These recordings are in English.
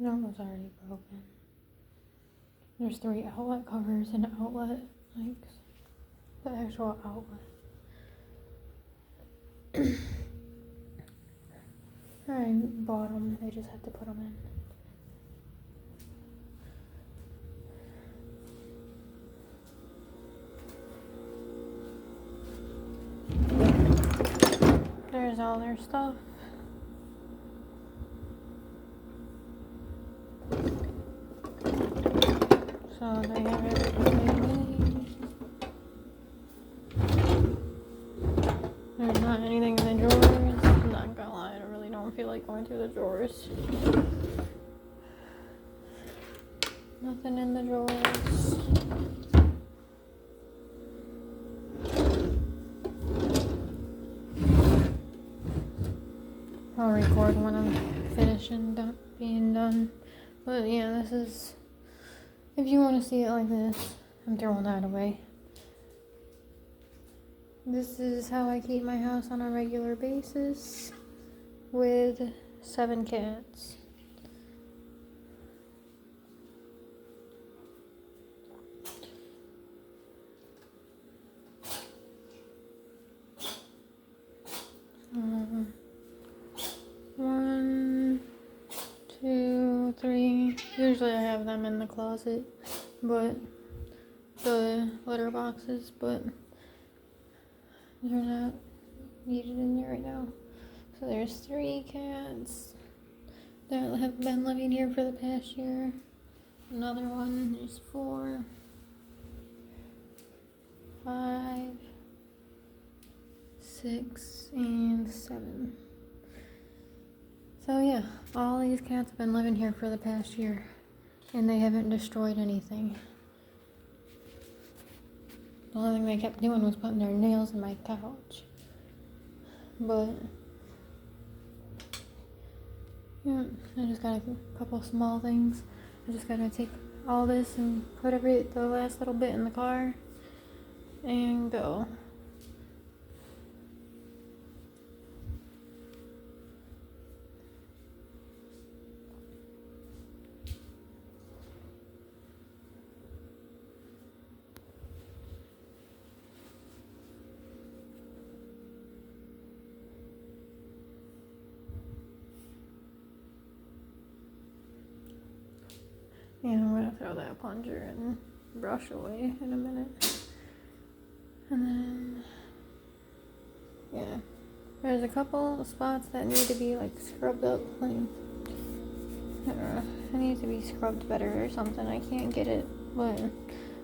No, it was already broken. There's 3 outlet covers and outlet, like the actual outlet. I bought them, I just had to put them in. There's all their stuff. So they have everything they need. There's not anything in the drawers. I'm not gonna lie, I really don't feel like going through the drawers. Nothing in the drawers. I'll record when I'm finished and being done. But yeah, this is, if you want to see it like this, I'm throwing that away. This is how I keep my house on a regular basis with 7 cats. One, 2, 3. Usually I have them in the closet, but the litter boxes, but they're not needed in there right now. So there's 3 cats that have been living here for the past year. Another one, there's 4, 5, 6, and 7. So yeah, all these cats have been living here for the past year, and they haven't destroyed anything. The only thing they kept doing was putting their nails in my couch. But yeah, I just got a couple small things. I just gotta take all this and put the last little bit in the car and go. And I'm gonna throw that plunger and brush away in a minute. And then, yeah, there's a couple spots that need to be like scrubbed up. Like, I don't know, it needs to be scrubbed better or something. I can't get it, but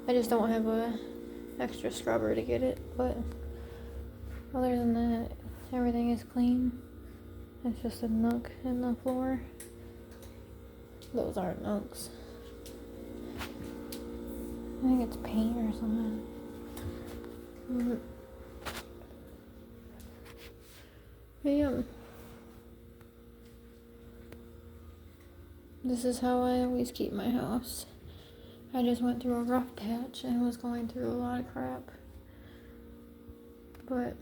I just don't have a extra scrubber to get it. But other than that, everything is clean. It's just a nook in the floor. Those aren't nooks. I think it's paint or something. Yeah. This is how I always keep my house. I just went through a rough patch and was going through a lot of crap. But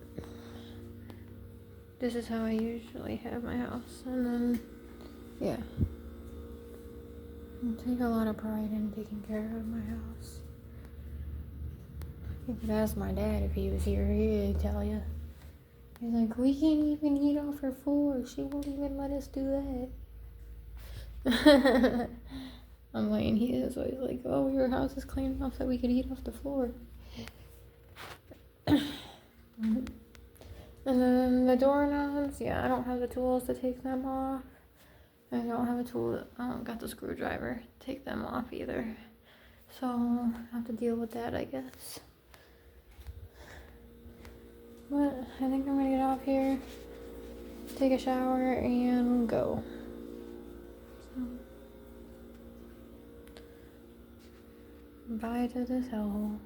this is how I usually have my house. And then, yeah. I take a lot of pride in taking care of my house. You could ask my dad if he was here, he'd tell you. He's like, we can't even eat off her floor. She won't even let us do that. I'm like, he is always like, oh, your house is clean enough that we could eat off the floor. And then the doorknobs, yeah, I don't have the tools to take them off. I don't have a tool, I don't got the screwdriver to take them off either. So I'll have to deal with that, I guess. But I think I'm gonna get off here, take a shower, and go. So, bye to this hellhole.